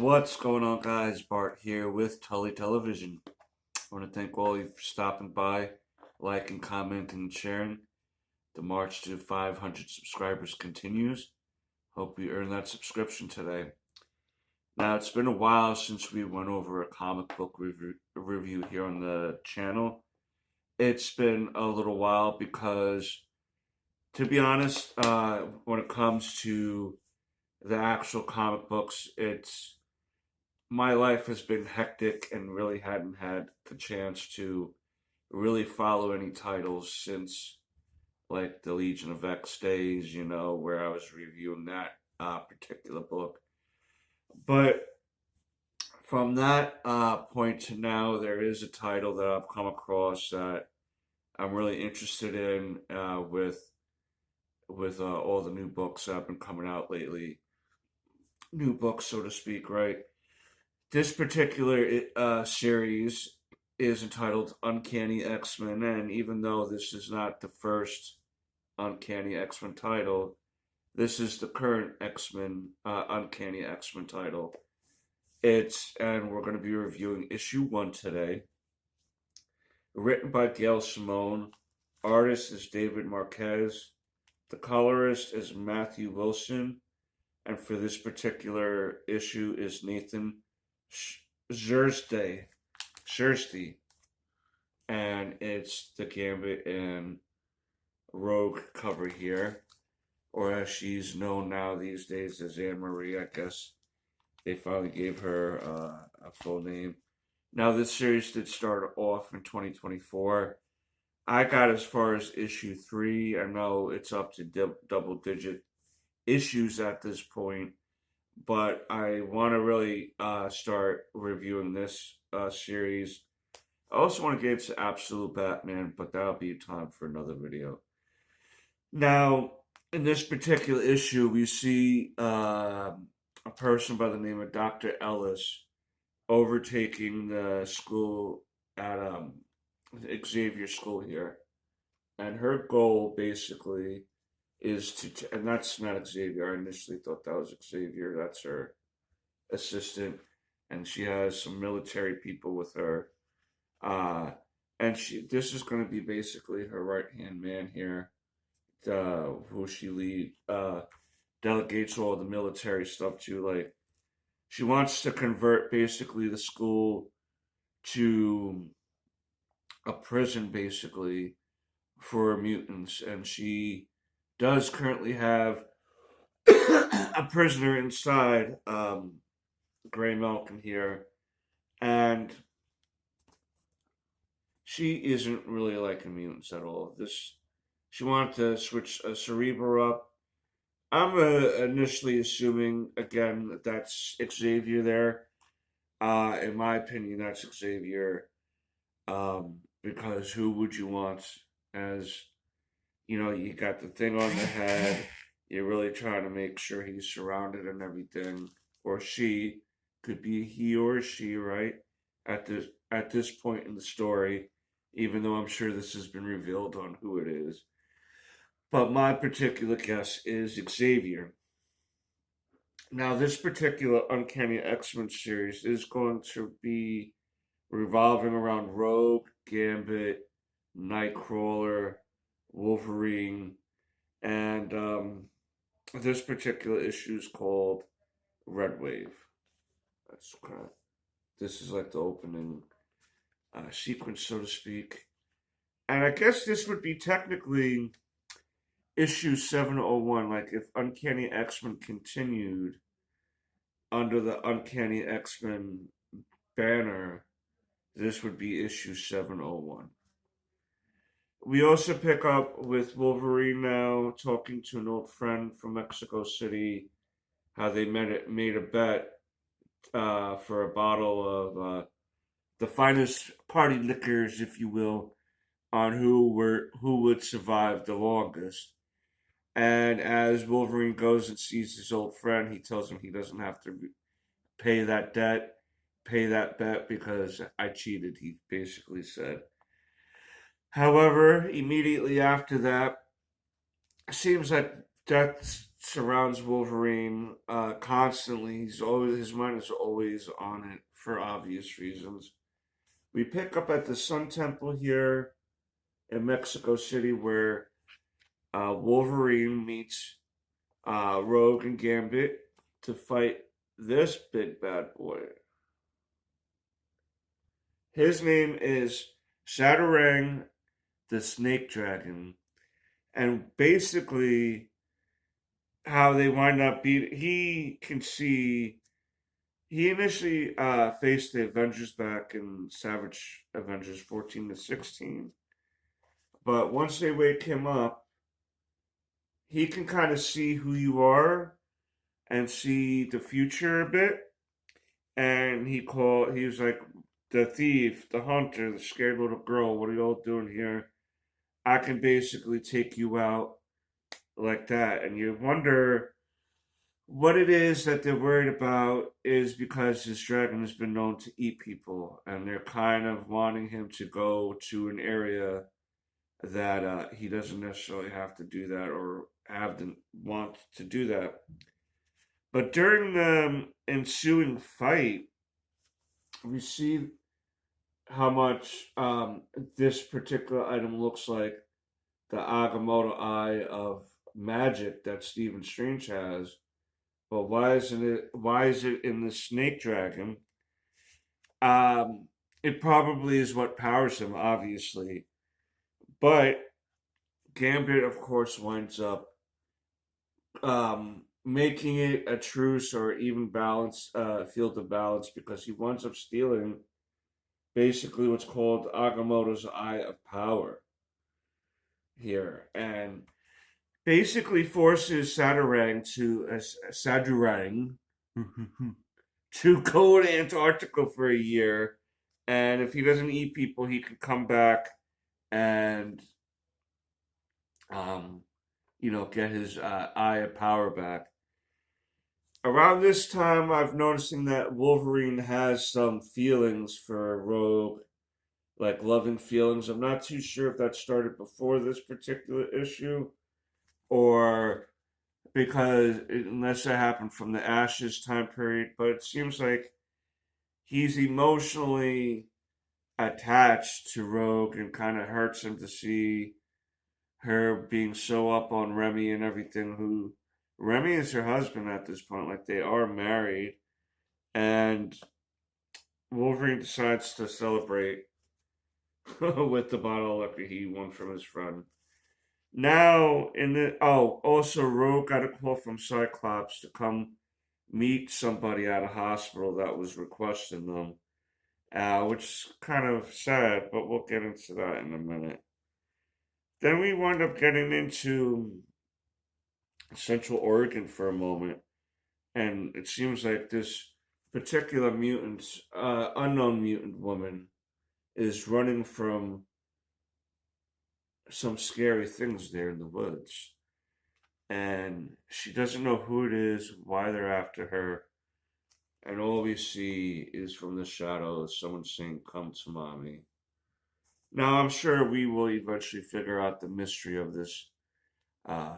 What's going on, guys? Bart here with Tully Television. I want to thank all of you for stopping by, liking, commenting, and sharing. The march to 500 subscribers continues. Hope you earn that subscription today. Now, it's been a while since we went over a comic book review here on the channel. It's been a little while because, to be honest, when it comes to the actual comic books, my life has been hectic and really hadn't had the chance to really follow any titles since like the Legion of X days, where I was reviewing that particular book. But from that point to now, there is a title that I've come across that I'm really interested in with all the new books that have been coming out lately. New books, so to speak, right? This particular series is entitled Uncanny Xmen, and even though this is not the first Uncanny X-Men title, this is the current Xmen Uncanny X-Men title. And we're going to be reviewing issue 1 today. Written by Gail Simone, artist is David Marquez, the colorist is Matthew Wilson, and for this particular issue is Nathan Thursday, and it's the Gambit and Rogue cover here, or as she's known now these days as Anne Marie. I guess they finally gave her a full name. Now, this series did start off in 2024. I got as far as issue 3. I know it's up to double-digit issues at this point, but I want to really start reviewing this series. I also want to get to Absolute Batman, but that'll be time for another video. Now, in this particular issue, we see a person by the name of Dr. Ellis overtaking the school at Xavier School here. And her goal, basically, is to, and that's not Xavier. I initially thought that was Xavier. That's her assistant, and she has some military people with her. And this is going to be basically her right hand man here, who she delegates all the military stuff to. Like, she wants to convert basically the school to a prison, basically, for mutants, and she does currently have a prisoner inside, Gray Malkin here, and she isn't really liking mutants at all. She wanted to switch Cerebro up. I'm initially assuming, again, that that's Xavier there. In my opinion, that's Xavier, because who would you want as... you got the thing on the head. You're really trying to make sure he's surrounded and everything. Or she. Could be he or she, right? At this point in the story. Even though I'm sure this has been revealed on who it is. But my particular guess is Xavier. Now, this particular Uncanny X-Men series is going to be revolving around Rogue, Gambit, Nightcrawler, Wolverine, and this particular issue is called Red Wave. This is like the opening sequence, so to speak. And I guess this would be technically issue 701. Like, if Uncanny X-Men continued under the Uncanny X-Men banner, this would be issue 701. We also pick up with Wolverine now talking to an old friend from Mexico City, how they made a bet for a bottle of the finest party liquors, if you will, on who would survive the longest. And as Wolverine goes and sees his old friend, he tells him he doesn't have to pay that bet because I cheated, he basically said. However, immediately after that, it seems like death surrounds Wolverine constantly. His mind is always on it for obvious reasons. We pick up at the Sun Temple here in Mexico City, where Wolverine meets Rogue and Gambit to fight this big bad boy. His name is Shadarang the Snake Dragon, and basically how they wind up he can see. He initially faced the Avengers back in Savage Avengers 14 to 16, but once they wake him up, he can kind of see who you are and see the future a bit. And he was like, the thief, the hunter, the scared little girl, what are y'all doing here? I can basically take you out like that. And you wonder what it is that they're worried about is because this dragon has been known to eat people, and they're kind of wanting him to go to an area that he doesn't necessarily have to do that or have to want to do that. But during the ensuing fight, we see how much this particular item looks like the Agamotto eye of magic that Stephen Strange has. But why isn't it? Why is it in the snake dragon? It probably is what powers him, obviously. But Gambit, of course, winds up making it a truce or even balance, field of balance, because he winds up stealing basically what's called Agamotto's Eye of Power here, and basically forces Sadurang to go to Antarctica for a year, and if he doesn't eat people, he can come back and get his eye of power back. Around this time, I've noticing that Wolverine has some feelings for Rogue, like loving feelings. I'm not too sure if that started before this particular issue or because unless that happened from the Ashes time period, but it seems like he's emotionally attached to Rogue and kind of hurts him to see her being so up on Remy and everything. Who Remy is her husband at this point, like they are married, and Wolverine decides to celebrate with the bottle of liquor he won from his friend. Now, also Rogue got a call from Cyclops to come meet somebody at a hospital that was requesting them, which is kind of sad, but we'll get into that in a minute. Then we wind up getting into Central Oregon for a moment, and it seems like this particular unknown mutant woman, is running from some scary things there in the woods. And she doesn't know who it is, why they're after her. And all we see is from the shadows someone saying, "Come to mommy." Now, I'm sure we will eventually figure out the mystery of this uh,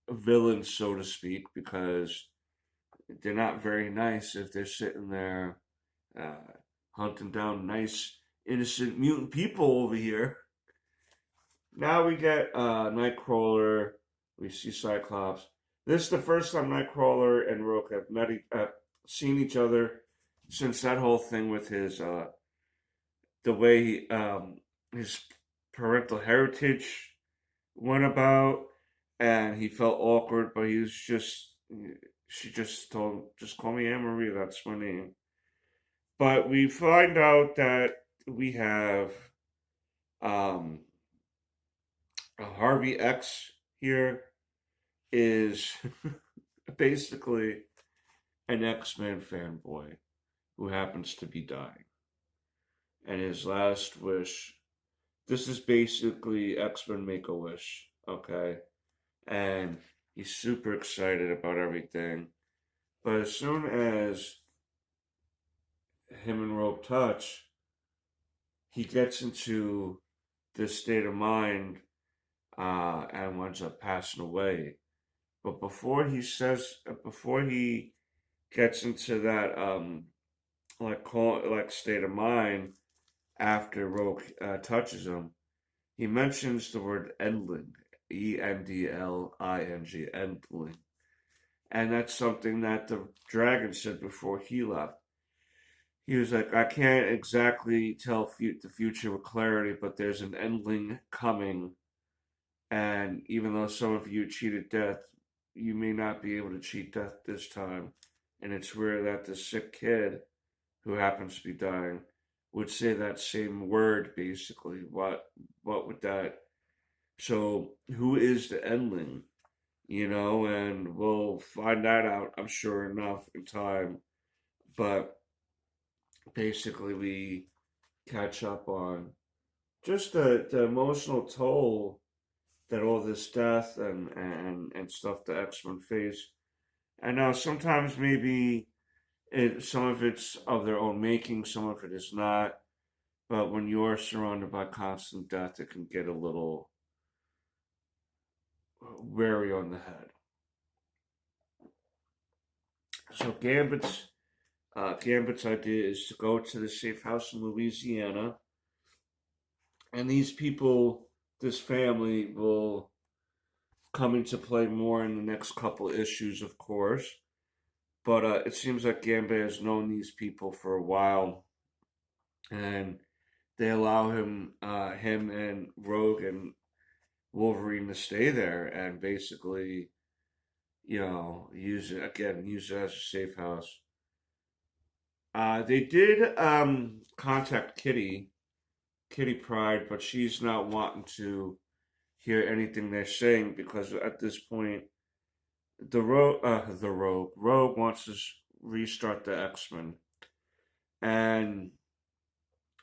villain, so to speak, because they're not very nice if they're sitting there hunting down nice, innocent mutant people over here. Now we get Nightcrawler, we see Cyclops. This is the first time Nightcrawler and Rogue have seen each other since that whole thing with the way his parental heritage went about, and he felt awkward, but she just told him, "Just call me Anne Marie, that's my name." But we find out that we have um, Harvey X here is basically an X-Men fanboy who happens to be dying. And his last wish, this is basically X-Men Make-A-Wish, okay? And he's super excited about everything. But as soon as him and Rogue touch, he gets into this state of mind and winds up passing away. But before he gets into that like state of mind after Rogue touches him, he mentions the word endling, Endling, endling, and that's something that the dragon said before he left. He was like, I can't exactly tell the future with clarity, but there's an endling coming, and even though some of you cheated death, you may not be able to cheat death this time. And it's rare that the sick kid who happens to be dying would say that same word basically. What would that so who is the endling? And we'll find that out, I'm sure enough in time. But basically we catch up on just the emotional toll that all this death and stuff the X-Men face. And now sometimes maybe some of it's of their own making, some of it is not. But when you're surrounded by constant death, it can get a little weary on the head. So Gambit's idea is to go to the safe house in Louisiana, and these people, this family, will come into play more in the next couple issues, of course. But it seems like Gambit has known these people for a while, and they allow him and Rogue and Wolverine to stay there and basically, use it as a safe house. They did contact Kitty Pryde, but she's not wanting to hear anything they're saying because at this point, Rogue wants to restart the X-Men, and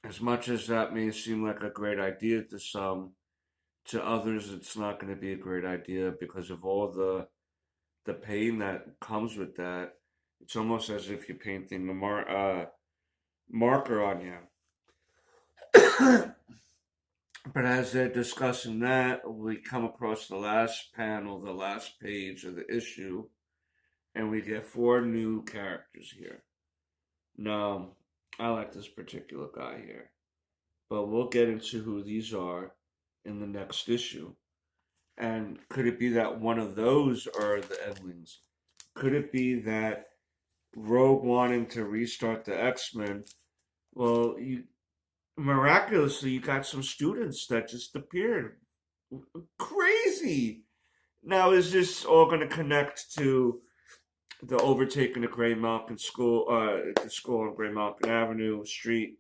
as much as that may seem like a great idea to some, to others it's not going to be a great idea because of all the pain that comes with that. It's almost as if you're painting a marker on you. But as they're discussing that, we come across the last panel, the last page of the issue, and we get four new characters here. Now, I like this particular guy here, but we'll get into who these are in the next issue. And could it be that one of those are the Edlings? Could it be that Rogue wanting to restart the X-Men? Well, miraculously you got some students that just appeared. Crazy. Now is this all going to connect to the overtaking the Gray Mountain School, the school on Gray Mountain Avenue Street,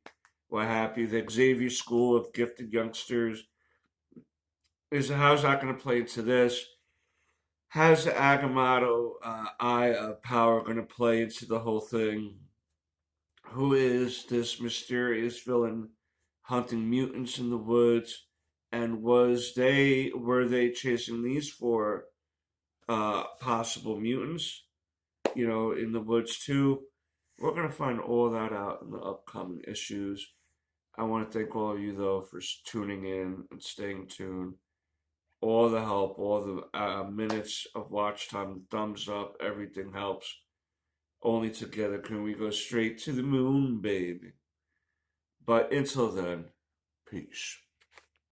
what have you? The Xavier School of Gifted Youngsters. How's that going to play into this? How's the Agamotto Eye of Power going to play into the whole thing? Who is this mysterious villain hunting mutants in the woods? And were they chasing these four possible mutants? In the woods too. We're gonna find all that out in the upcoming issues. I want to thank all of you though for tuning in and staying tuned. All the help, all the minutes of watch time, thumbs up, everything helps. Only together can we go straight to the moon, baby. But until then, peace.